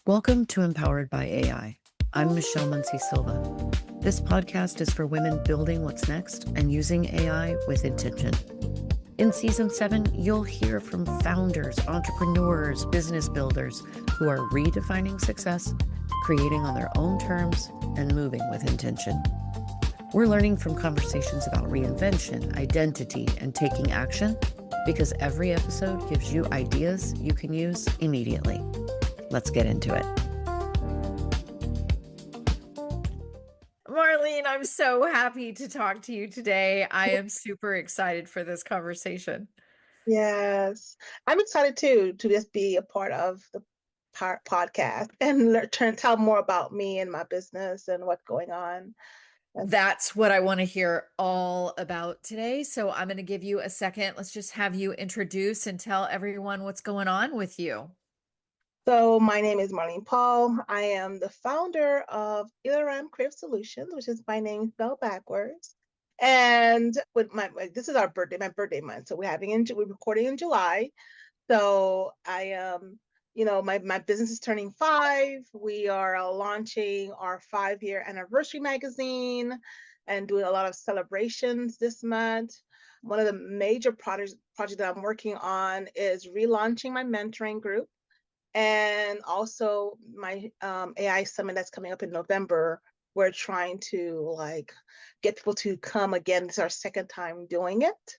Welcome to Empowered by AI. I'm Michelle Muncie Silva. This podcast is for women building what's next and using AI with intention. In Season 7, you'll hear from founders, entrepreneurs, business builders who are redefining success, creating on their own terms, and moving with intention. We're learning from conversations about reinvention, identity, and taking action because every episode gives you ideas you can use immediately. Let's get into it. Marline, I'm so happy to talk to you today. I am super excited for this conversation. Yes, I'm excited too to just be a part of the podcast and tell more about me and my business and what's going on. That's what I want to hear all about today. So I'm going to give you a second. Let's just have you introduce and tell everyone what's going on with you. So my name is Marline Paul. I am the founder of Enilram Creative Solutions, which is my name spelled backwards. And with this is our birthday, my birthday month. So we're recording in July. So I my business is turning 5. We are launching our 5-year anniversary magazine and doing a lot of celebrations this month. One of the major projects that I'm working on is relaunching my mentoring group and also my AI summit that's coming up in November. We're trying to get people to come again. This is our second time doing it.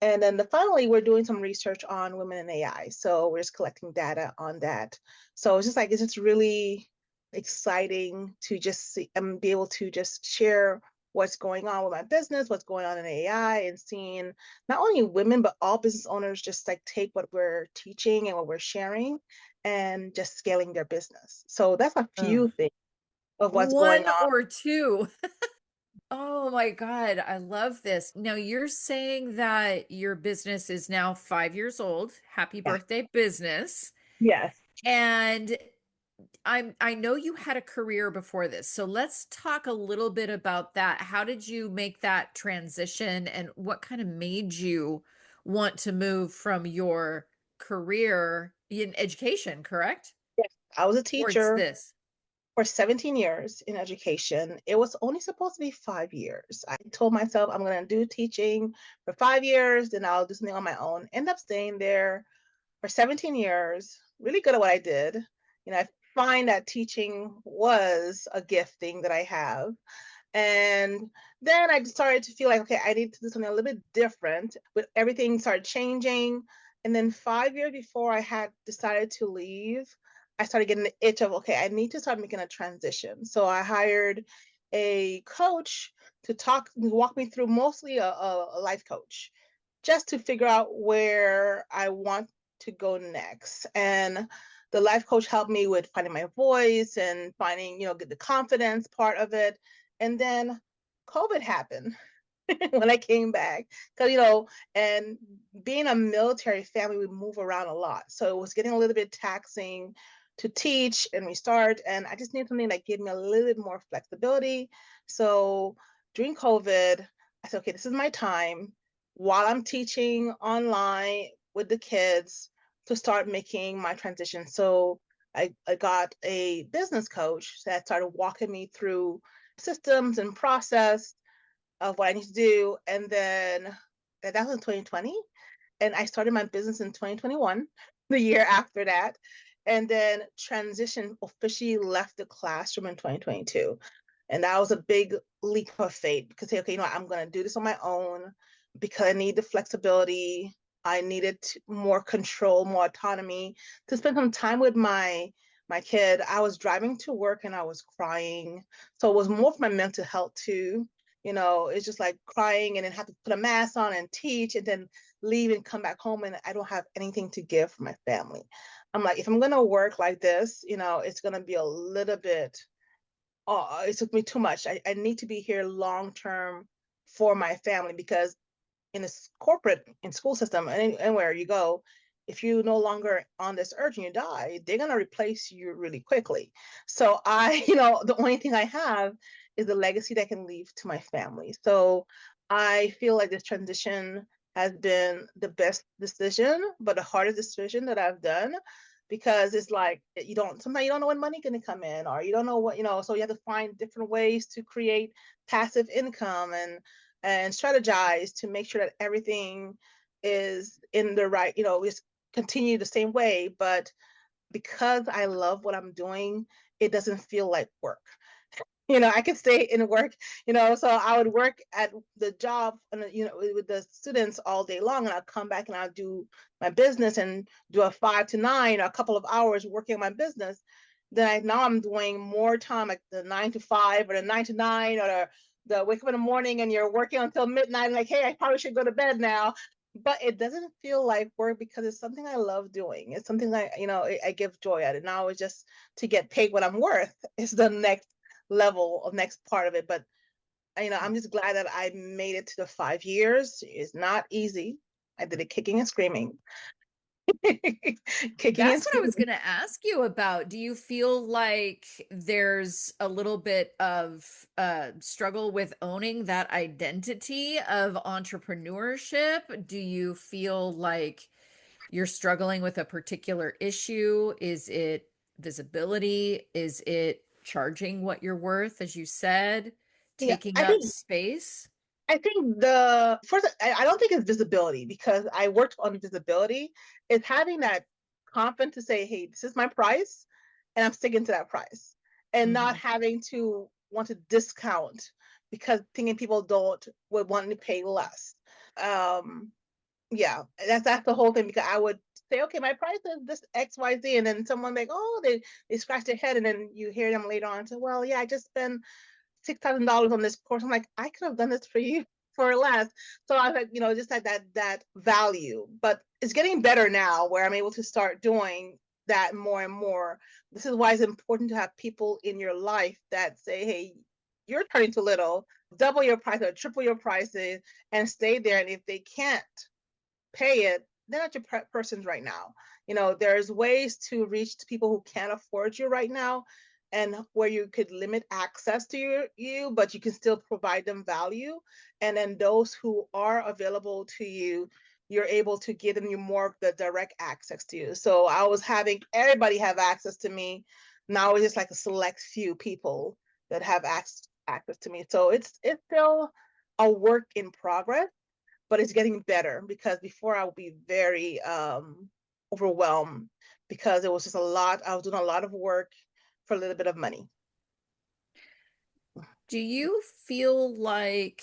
And then finally, we're doing some research on women in AI. So we're just collecting data on that. So it's just really exciting to just see and be able to just share what's going on with my business, what's going on in AI, and seeing not only women, but all business owners just take what we're teaching and what we're sharing and just scaling their business. So that's a few things of what's going One on. or two. Oh my God, I love this. Now you're saying that your business is now 5 years old. Happy Yeah. birthday, business. Yes. And I know you had a career before this. So let's talk a little bit about that. How did you make that transition and what kind of made you want to move from your career in education, correct? Yes. I was a Towards teacher this? for 17 years in education. It was only supposed to be 5 years. I told myself I'm going to do teaching for 5 years, then I'll do something on my own. End up staying there for 17 years, really good at what I did. I find that teaching was a gifting that I have. And then I started to feel like, okay, I need to do something a little bit different, but everything started changing. And then 5 years before I had decided to leave, I started getting the itch of, okay, I need to start making a transition. So I hired a coach to walk me through, mostly a life coach, just to figure out where I want to go next. And the life coach helped me with finding my voice and finding, get the confidence part of it. And then COVID happened when I came back. Because, and being a military family, we move around a lot. So it was getting a little bit taxing to teach and restart. And I just needed something that gave me a little bit more flexibility. So during COVID, I said, okay, this is my time while I'm teaching online with the kids to start making my transition. So I got a business coach that started walking me through systems and process of what I need to do. And then that was in 2020. And I started my business in 2021, the year after that. And then transition officially left the classroom in 2022. And that was a big leap of faith because, okay, I'm going to do this on my own because I need the flexibility. I needed more control, more autonomy to spend some time with my kid. I was driving to work and I was crying. So it was more for my mental health too. It's just like crying and then have to put a mask on and teach and then leave and come back home and I don't have anything to give for my family. I'm like, if I'm going to work like this, it's going to be a little bit, it took me too much. I need to be here long term for my family because in this corporate and school system and anywhere you go, if you're no longer on this earth and you die, they're going to replace you really quickly. So the only thing I have is the legacy that I can leave to my family. So I feel like this transition has been the best decision, but the hardest decision that I've done. because it's like sometimes you don't know when money going to come in, or you don't know what, so you have to find different ways to create passive income and strategize to make sure that everything is in the right, just continue the same way. But because I love what I'm doing, it doesn't feel like work. I could stay in work, so I would work at the job and, with the students all day long, and I'll come back and I'll do my business and do a 5 to 9 or a couple of hours working on my business. Then now I'm doing more time, like the 9 to 5 or the 9 to 9, or the wake up in the morning and you're working until midnight, like, hey, I probably should go to bed now. But it doesn't feel like work because it's something I love doing. It's something that, I give joy at it. Now it's just to get paid what I'm worth is the next level of next part of it. But I'm just glad that I made it to the 5 years. It's not easy. I did it kicking and screaming. Kicking and That's what I was screaming. going to ask you about. Do you feel like there's a little bit of struggle with owning that identity of entrepreneurship? Do you feel like you're struggling with a particular issue? Is it visibility? Is it charging what you're worth, as you said, Yeah, taking I up think space? I think the first, I don't think it's visibility, because I worked on visibility. It's having that confidence to say, hey, this is my price and I'm sticking to that price, and not Mhm. having to want to discount because thinking people don't would want to pay less. Um, yeah, that's the whole thing, because I would say, okay, my price is this XYZ, and then someone like, oh, they scratch their head, and then you hear them later on and say, well, yeah, I just spent $6,000 on this course. I'm like, I could have done this for you for less. So I like, just like that value. But it's getting better now where I'm able to start doing that more and more. This is why it's important to have people in your life that say, hey, you're turning too little, double your price or triple your prices, and stay there. And if they can't pay it, they're not your persons right now. There's ways to reach people who can't afford you right now, and where you could limit access to you, but you can still provide them value. And then those who are available to you, you're able to give them you more of the direct access to you. So I was having everybody have access to me. Now it's just like a select few people that have access to me. So it's still a work in progress, but it's getting better, because before I would be very overwhelmed, because it was just a lot. I was doing a lot of work for a little bit of money. Do you feel like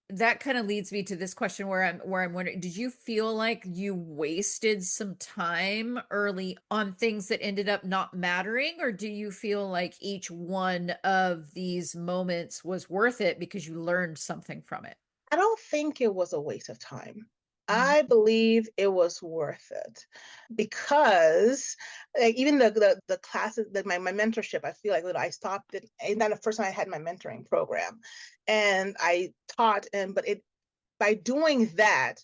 that kind of leads me to this question where I'm wondering, did you feel like you wasted some time early on things that ended up not mattering, or do you feel like each one of these moments was worth it because you learned something from it? I don't think it was a waste of time. Mhm. I believe it was worth it, because like, even the classes, my mentorship, I feel like I stopped it. And then the first time I had my mentoring program, and I taught, and but it by doing that,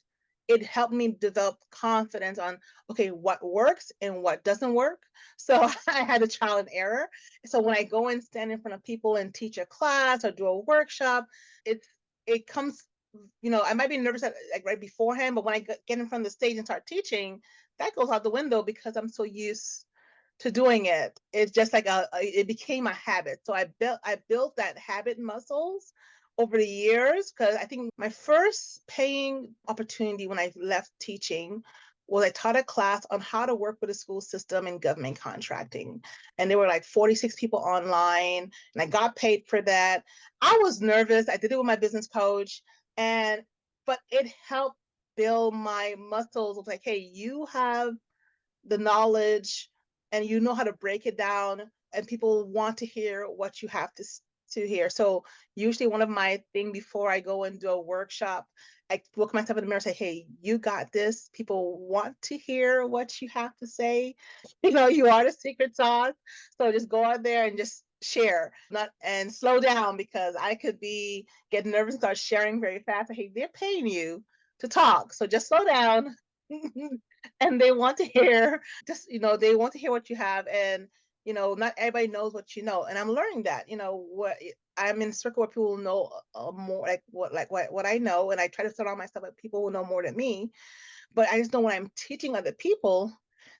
it helped me develop confidence on, okay, what works and what doesn't work. So I had a trial and error. So when I go and stand in front of people and teach a class or do a workshop, it's it comes, I might be nervous like right beforehand, but when I get in front of the stage and start teaching, that goes out the window because I'm so used to doing it. It's just like it became a habit. So I built that habit muscles over the years, because I think my first paying opportunity when I left teaching was I taught a class on how to work with a school system and government contracting. And there were like 46 people online, and I got paid for that. I was nervous. I did it with my business coach, and but it helped build my muscles of like, hey, you have the knowledge and you know how to break it down, and people want to hear what you have to hear. So usually one of my thing before I go and do a workshop, I look myself in the mirror and say, hey, you got this. People want to hear what you have to say. You are the secret sauce. So just go out there and just share, not and slow down, because I could be getting nervous and start sharing very fast. Hey, they're paying you to talk. So just slow down. And they want to hear, they want to hear what you have. And not everybody knows what you know, and I'm learning that. What I'm in a circle where people know more, like what I know, and I try to surround myself with people who know more than me. But I just know when I'm teaching other people,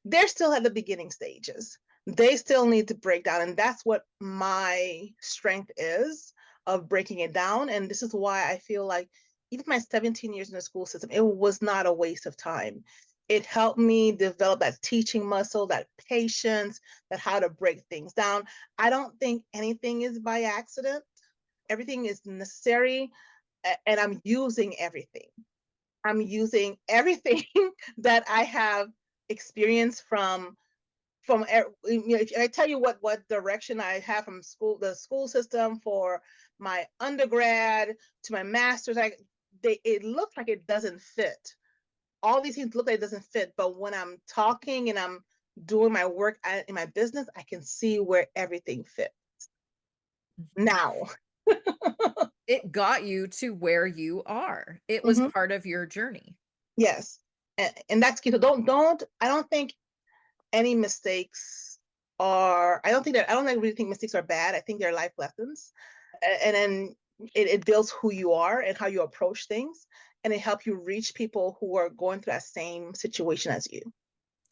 they're still at the beginning stages. They still need to break down. And that's what my strength is, of breaking it down. And this is why I feel like even my 17 years in the school system, it was not a waste of time. It helped me develop that teaching muscle, that patience, that how to break things down. I don't think anything is by accident. Everything is necessary, and I'm using everything. I'm using everything that I have experienced if I tell you what direction I have from the school system, for my undergrad to my master's, it looks like it doesn't fit. All these things look like it doesn't fit, but when I'm talking and I'm doing my work in my business, I can see where everything fits now. It got you to where you are. It was Mhm. part of your journey. Yes, and that's key. So I don't think any mistakes are. I don't really think mistakes are bad. I think they're life lessons, and then it builds who you are and how you approach things, and it helps you reach people who are going through that same situation as you.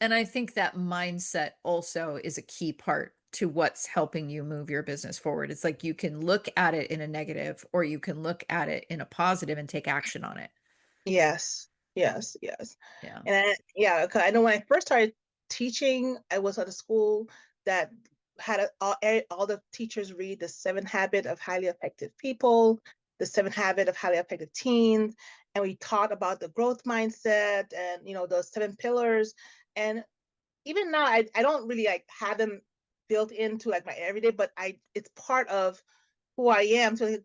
And I think that mindset also is a key part to what's helping you move your business forward. It's like you can look at it in a negative, or you can look at it in a positive and take action on it. Yes, yes, yes. Yeah. And yeah, 'cause I know when I first started teaching, I was at a school that had all the teachers read the 7 Habits of Highly Effective People, the 7 Habits of Highly Effective Teens, and we taught about the growth mindset and those 7 pillars. And even now, I don't really like have them built into like my everyday, but it's part of who I am. So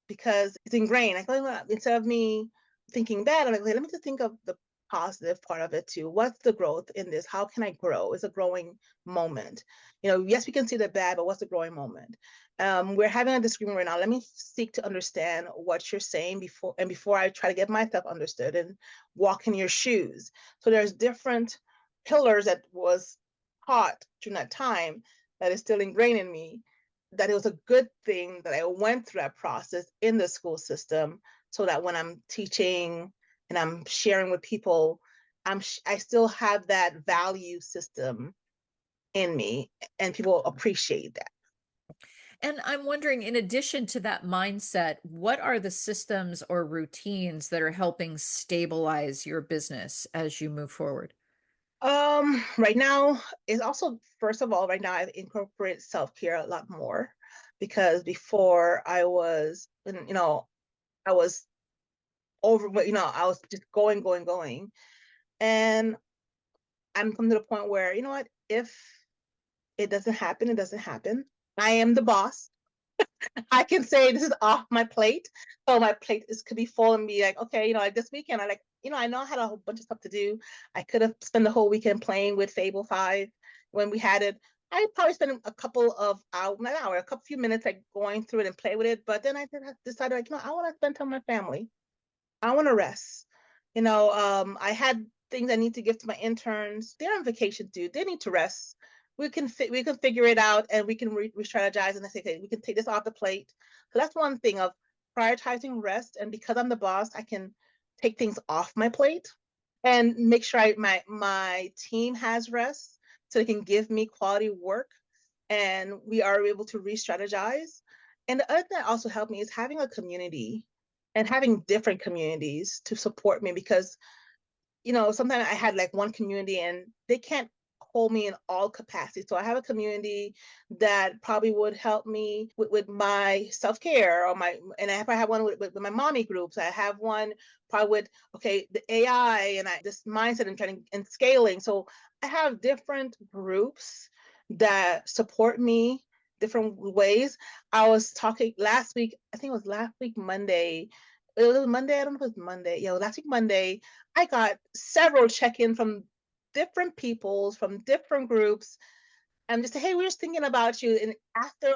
because it's ingrained. Like, instead of me thinking bad, I'm like, let me just think of the positive part of it too. What's the growth in this? How can I grow? It's a growing moment. Yes, we can see the bad, but what's the growing moment? We're having a disagreement right now. Let me seek to understand what you're saying before I try to get myself understood and walk in your shoes. So there's different pillars that was taught during that time that is still ingrained in me, that it was a good thing that I went through that process in the school system, so that when I'm teaching and I'm sharing with people, I still have that value system in me, and people appreciate that. And I'm wondering, in addition to that mindset, what are the systems or routines that are helping stabilize your business as you move forward? Right now, it's also, first of all, right now I've incorporated self-care a lot more, because before I was over, but I was just going. And I'm come to the point where, what, if it doesn't happen, it doesn't happen. I am the boss. I can say this is off my plate. So my plate could be full, and be like, okay, like this weekend, I know I had a whole bunch of stuff to do. I could have spent the whole weekend playing with Fable 5 when we had it. I probably spent a couple of hours, not an hour, a couple few minutes, like going through it and play with it. But then I decided, like, I want to spend time with my family. I want to rest. I had things I need to give to my interns. They're on vacation too. They need to rest. We can figure it out, and we can re-strategize, and I say, okay, we can take this off the plate. So that's one thing of prioritizing rest. And because I'm the boss, I can take things off my plate and make sure my team has rest, so they can give me quality work, and we are able to re-strategize. And the other thing that also helped me is having a community, and having different communities to support me, because sometimes I had like one community and they can't hold me in all capacities. So I have a community that probably would help me with my self-care, and I have one with my mommy groups. I have one probably with, okay, the AI and this mindset and training and scaling. So I have different groups that support me different ways. I was talking last week, I think it was last week Monday. It was Monday, I don't know if it was Monday. Yeah, last week Monday, I got several check-in from different peoples, from different groups, and just say, hey, we're just thinking about you. And after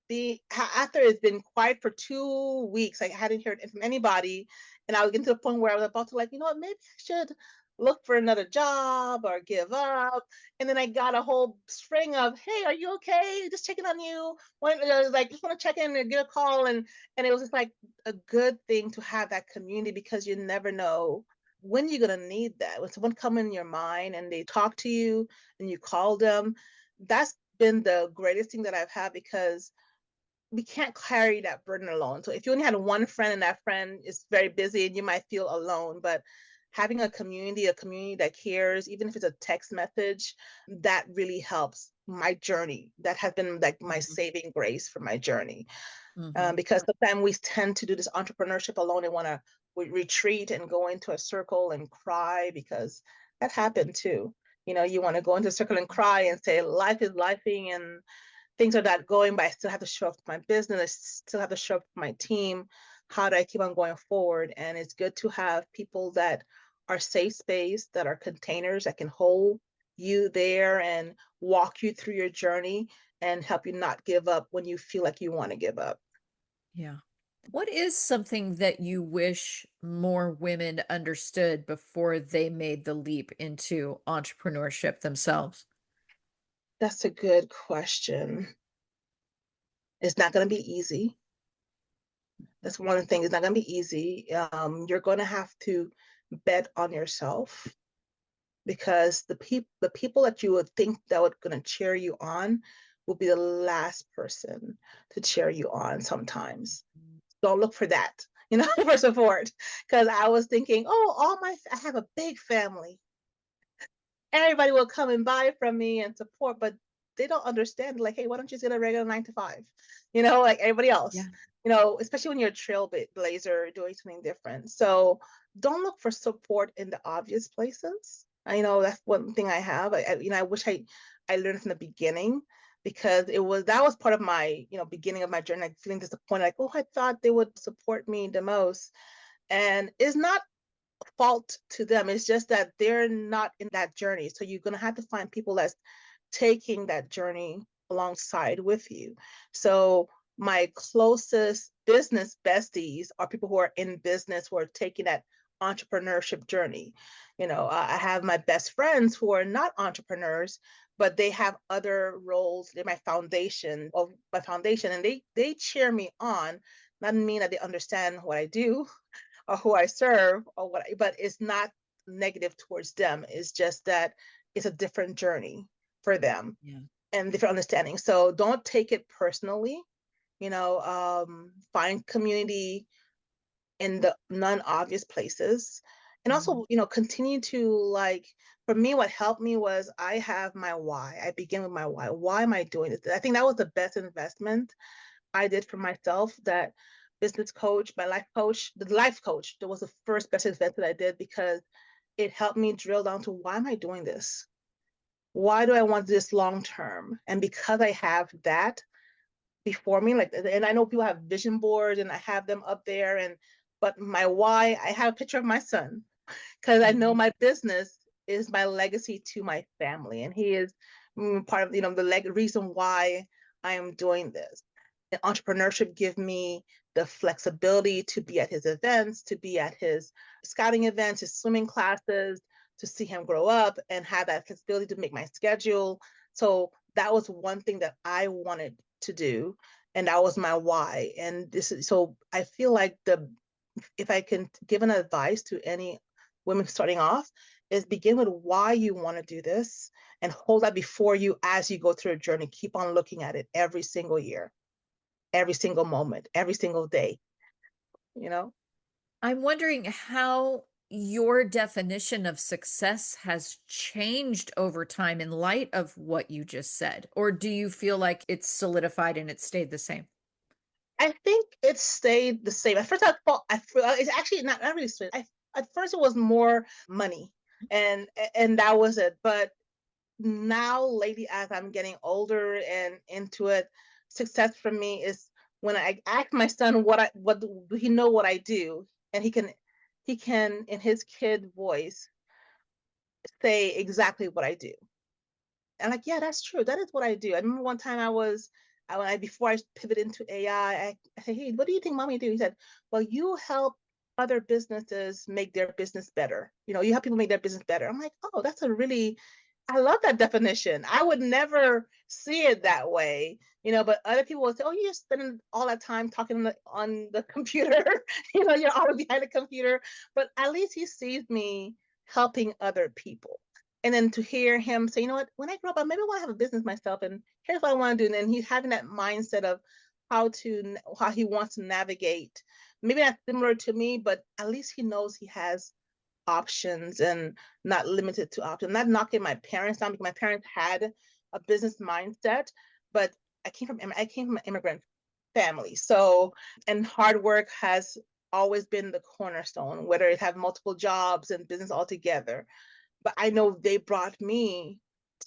it's been quiet for 2 weeks, I hadn't heard from anybody, and I was getting to the point where I was about to, like, maybe I should look for another job or give up. And then I got a whole string of, hey, are you okay? Just checking on you. Like, just want to check in and get a call. And it was just like a good thing to have that community, because you never know when you're going to need that. When someone come in your mind and they talk to you and you call them, that's been the greatest thing that I've had, because we can't carry that burden alone. So if you only had one friend and that friend is very busy and you might feel alone, but having a community that cares, even if it's a text message, that really helps my journey. That has been like my saving grace for my journey. Because sometimes we tend to do this entrepreneurship alone and want to retreat and go into a circle and cry, because that happened too. You want to go into a circle and cry and say life is lifing and things are not going, but I still have to show up for my business. I still have to show up for my team. How do I keep on going forward? And it's good to have people that are safe space, that are containers that can hold you there and walk you through your journey and help you not give up when you feel like you want to give up. Yeah. What is something that you wish more women understood before they made the leap into entrepreneurship themselves? That's a good question. It's not going to be easy. That's one of the things. It's not going to be easy. You're going to have to bet on yourself, because the people that you would think that would going to cheer you on will be the last person to cheer you on sometimes. Don't look for that, for support. Because I was thinking, oh, I have a big family. Everybody will come and buy from me and support, but they don't understand. Like, hey, why don't you get a regular 9 to 5? Like everybody else. Especially when you're a trailblazer doing something different. So don't look for support in the obvious places. I know that's one thing I have. I wish I learned from the beginning, because that was part of my beginning of my journey, like feeling disappointed, like, oh, I thought they would support me the most, and it's not fault to them. It's just that they're not in that journey. So you're going to have to find people that's taking that journey alongside with you. So my closest business besties are people who are in business, who are taking that entrepreneurship journey. I have my best friends who are not entrepreneurs, but they have other roles. They're my foundation, and they cheer me on. Doesn't mean that they understand what I do or who I serve but it's not negative towards them. It's just that it's a different journey for them and different understanding. So don't take it personally. Find community in the non-obvious places, and also continue to, for me, what helped me was I have my why. I begin with my why. Why am I doing this? I think that was the best investment I did for myself. That business coach, my life coach, the life coach, that was the first best investment I did, because it helped me drill down to, why am I doing this? Why do I want this long term? And because I have that before me, and I know people have vision boards and I have them up there, but my why, I have a picture of my son, because I know my business is my legacy to my family, and he is part of the reason why I am doing this. And entrepreneurship give me the flexibility to be at his events, to be at his scouting events, his swimming classes, to see him grow up and have that flexibility to make my schedule. So that was one thing that I wanted to do, and that was my why. And so I feel like if I can give an advice to any women starting off, is begin with why you want to do this, and hold that before you as you go through a journey. Keep on looking at it every single year, every single moment, every single day. I'm wondering how your definition of success has changed over time in light of what you just said. Or do you feel like it's solidified and it stayed the same? I think it stayed the same. At first, I thought it's actually not really straight. At first, it was more money, and that was it. But now, lately, as I'm getting older and into it, success for me is when I ask my son what do he know what I do, and he can in his kid voice say exactly what I do. And like, yeah, that's true. That is what I do. I remember one time before I pivoted into AI, I said, hey, what do you think mommy do? He said, well, you help other businesses make their business better. You help people make their business better. I'm like, oh, that's a really I love that definition. I would never see it that way, but other people will say, oh, you're spending all that time talking on the computer. You're always behind the computer. But at least he sees me helping other people. And then to hear him say, you know what, when I grow up, maybe I want to have a business myself, and here's what I want to do. And then he's having that mindset of how he wants to navigate. Maybe not similar to me, but at least he knows he has options and not limited to options. Not knocking my parents down, because my parents had a business mindset, but I came from an immigrant family. So, and hard work has always been the cornerstone, whether it have multiple jobs and business altogether. But I know they brought me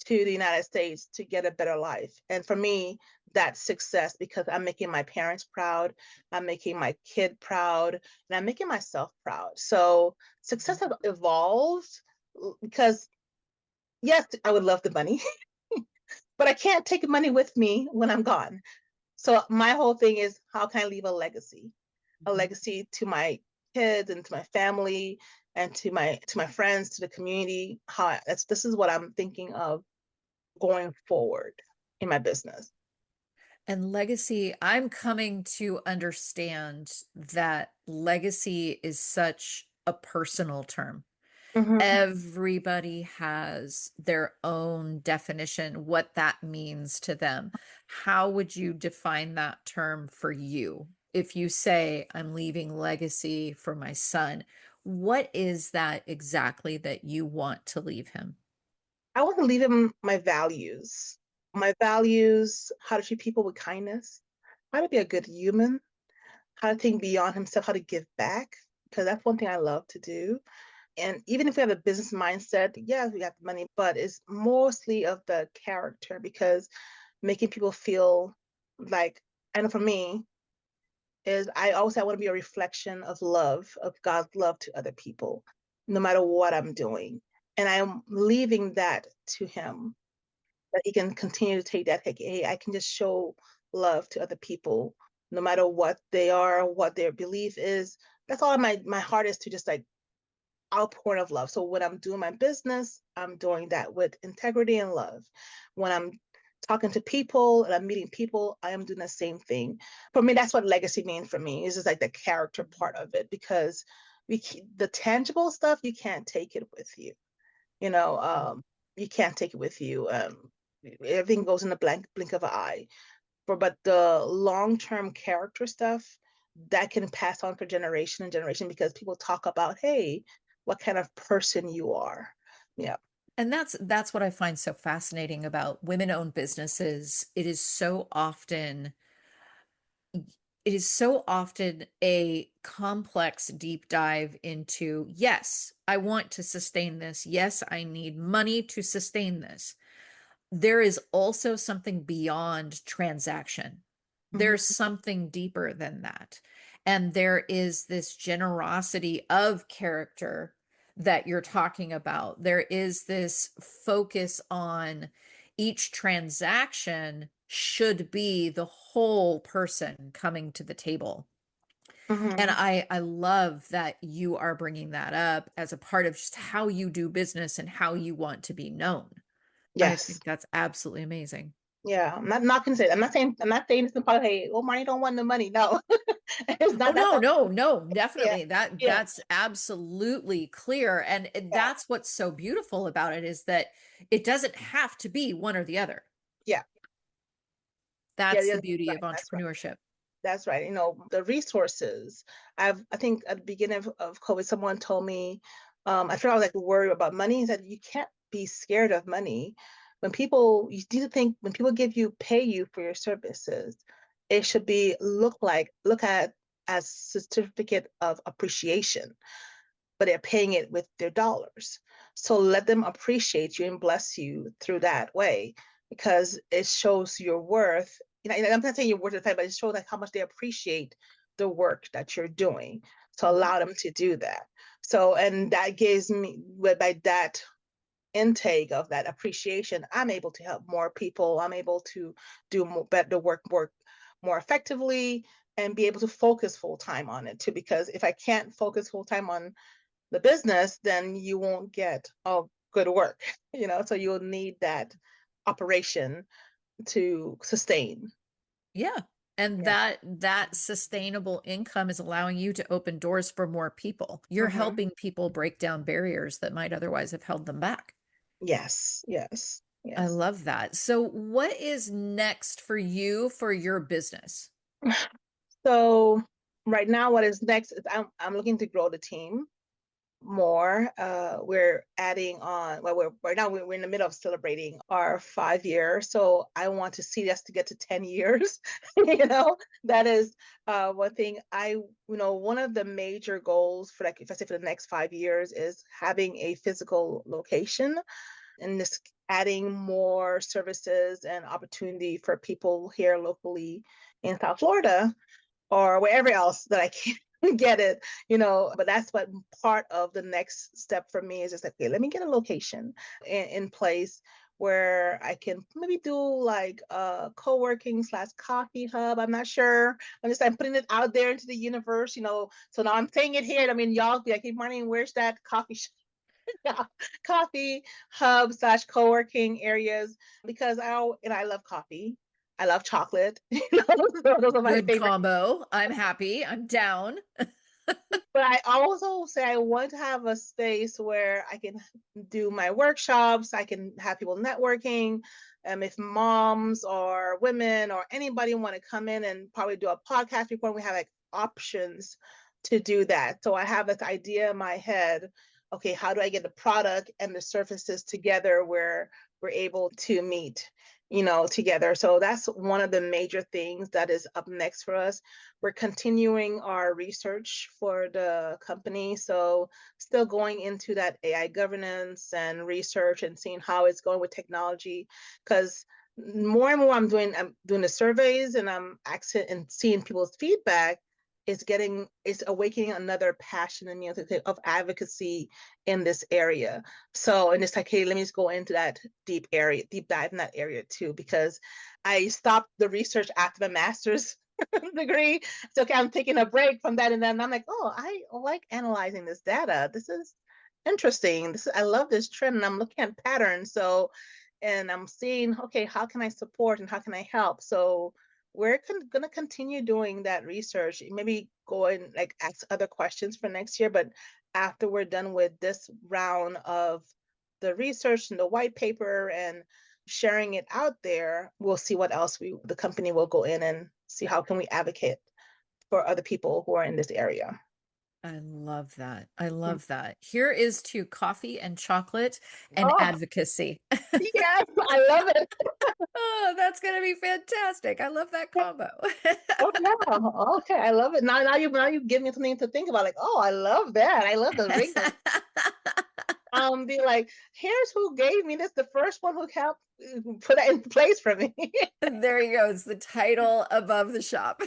to the United States to get a better life. And for me, that's success, because I'm making my parents proud, I'm making my kid proud, and I'm making myself proud. So success has evolved, because yes, I would love the money, but I can't take money with me when I'm gone. So my whole thing is, how can I leave a legacy to my kids and to my family and to my friends, to the community. This is what I'm thinking of going forward in my business. And legacy, I'm coming to understand that legacy is such a personal term. Mm-hmm. Everybody has their own definition, what that means to them. How would you define that term for you? If you say, I'm leaving legacy for my son, what is that exactly that you want to leave him? I want to leave him my values. My values, how to treat people with kindness, how to be a good human, how to think beyond himself, how to give back, because that's one thing I love to do. And even if we have a business mindset, yeah, we got the money, but it's mostly of the character, because making people feel like, I know for me, is I always say I want to be a reflection of love, of God's love to other people, no matter what I'm doing. And I'm leaving that to him, that he can continue to take that, like, hey, I can just show love to other people, no matter what they are, what their belief is. That's all my heart is, to just like outpouring of love. So when I'm doing my business, I'm doing that with integrity and love. When I'm talking to people and I'm meeting people, I am doing the same thing. For me, that's what legacy means for me. It's just like the character part of it, because the tangible stuff, you can't take it with you. You know, you can't take it with you. Everything goes in the blink of an eye. But the long-term character stuff, that can pass on for generation and generation, because people talk about, hey, what kind of person you are. Yeah. And that's what I find so fascinating about women-owned businesses. It is so often a complex deep dive into, yes, I want to sustain this. Yes, I need money to sustain this. There is also something beyond transaction. Mhm. There's something deeper than that. And there is this generosity of character that you're talking about. There is this focus on each transaction should be the whole person coming to the table. And Mhm. I love that you are bringing that up as a part of just how you do business and how you want to be known. I Yes. think that's absolutely amazing. Yeah. I'm not saying it's about, hey, oh, money don't want the money. No. It's Oh not that. no, no, no, Yeah. definitely. Yeah. That's absolutely clear. And Yeah. that's what's so beautiful about it is that it doesn't have to be one or the other. Yeah. Yeah. That's Yeah. the beauty of That's right. entrepreneurship. That's right. The resources. I think at the beginning of COVID, someone told me, I feel I was like worried about money. He said, you can't be scared of money. You need to think, when people pay you for your services, it should be look at as certificate of appreciation, but they're paying it with their dollars. So let them appreciate you and bless you through that way, because it shows your worth. I'm not saying your worth is high, but it shows like how much they appreciate the work that you're doing. So Mhm. allow them to do that. So, and that gives me, by that intake of that appreciation, I'm able to help more people. I'm able to do better work more effectively, and be able to focus full time on it too. Because if I can't focus full time on the business, then you won't get a good work, so you'll need that operation to sustain. Yeah. And Yeah. that sustainable income is allowing you to open doors for more people. You're Hmm. helping people break down barriers that might otherwise have held them back. Yes, yes, I yes. love that. So what is next for you for your business? So right now, what is next is I'm looking to grow the team more. We're adding on. Well, we're right now we're in the middle of celebrating our 5 year. So I want to see us to get to 10 years. That is one thing. One of the major goals for, like, if I say for the next 5 years, is having a physical location, and this adding more services and opportunity for people here locally in South Florida or wherever else that I can get it. But that's what part of the next step for me is, just like, okay, let me get a location in place where I can maybe do like a co-working / coffee hub. I'm not sure. I'm putting it out there into the universe. So now I'm saying it here. I mean, y'all be like, hey, Marlene, where's that coffee coffee hub / co-working areas? Because I love coffee. I love chocolate. So those are my Good favorite. combo. I'm happy. I'm down. But I also say I want to have a space where I can do my workshops. I can have people networking. If moms or women or anybody want to come in and probably do a podcast before, we have like options to do that. So I have this idea in my head. Okay, how do I get the product and the services together where we're able to meet, together? So that's one of the major things that is up next for us. We're continuing our research for the company. So still going into that AI governance and research and seeing how it's going with technology. Because more and more I'm doing the surveys, and I'm actually and seeing people's feedback. It's awakening another passion in me of advocacy in this area. So, and it's like, hey, let me just go into that deep dive in that area too, because I stopped the research after the master's degree. So, okay, I'm taking a break from that. And then I'm like, oh, I like analyzing this data. This is interesting. I love this trend, and I'm looking at patterns. So, and I'm seeing, okay, how can I support and how can I help? So we're going to continue doing that research, maybe go and like ask other questions for next year. But after we're done with this round of the research and the white paper and sharing it out there, we'll see what else the company will go in and see how can we advocate for other people who are in this area. I love that. I love that. Here is to coffee and chocolate and Oh, advocacy. yes, I love it. Oh, that's gonna be fantastic. I love that combo. Oh yeah. Okay, I love it. Now you give me something to think about. Like, oh, I love that. I love the ring. Be like, here's who gave me this. The first one who helped put that in place for me. There you go. It's the title above the shop.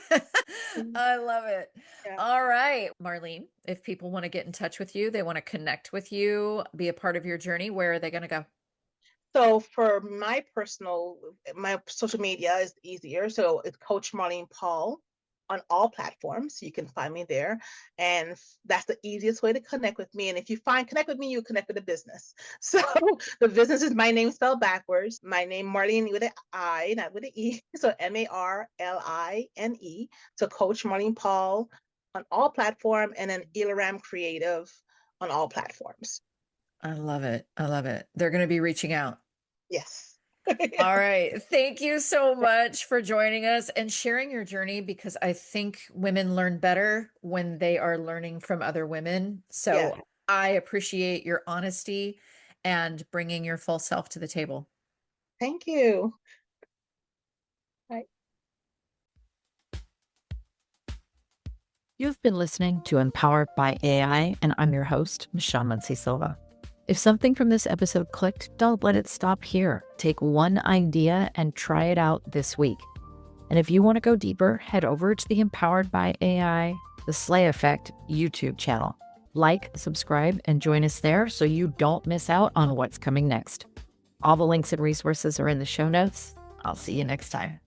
I love it. Yeah. All right, Marlene, if people want to get in touch with you, they want to connect with you, be a part of your journey, where are they going to go? So for my social media is easier. So it's Coach Marline Paul on all platforms. You can find me there. And that's the easiest way to connect with me. And if you connect with me, you connect with the business. So the business is my name spelled backwards. My name, Marline, with an I, not with an E. So Marline. So Coach Marline Paul on all platforms, and then Enilram Creative on all platforms. I love it. I love it. They're going to be reaching out. Yes. All right. Thank you so much for joining us and sharing your journey, because I think women learn better when they are learning from other women. Yeah. So I appreciate your honesty and bringing your full self to the table. Thank you. Bye. You've been listening to Empowered by AI, and I'm your host, Michelle Muncy Silva. If something from this episode clicked, don't let it stop here. Take one idea and try it out this week. And if you want to go deeper, head over to the Empowered by AI, the Slay Effect YouTube channel. Like, subscribe, and join us there so you don't miss out on what's coming next. All the links and resources are in the show notes. I'll see you next time.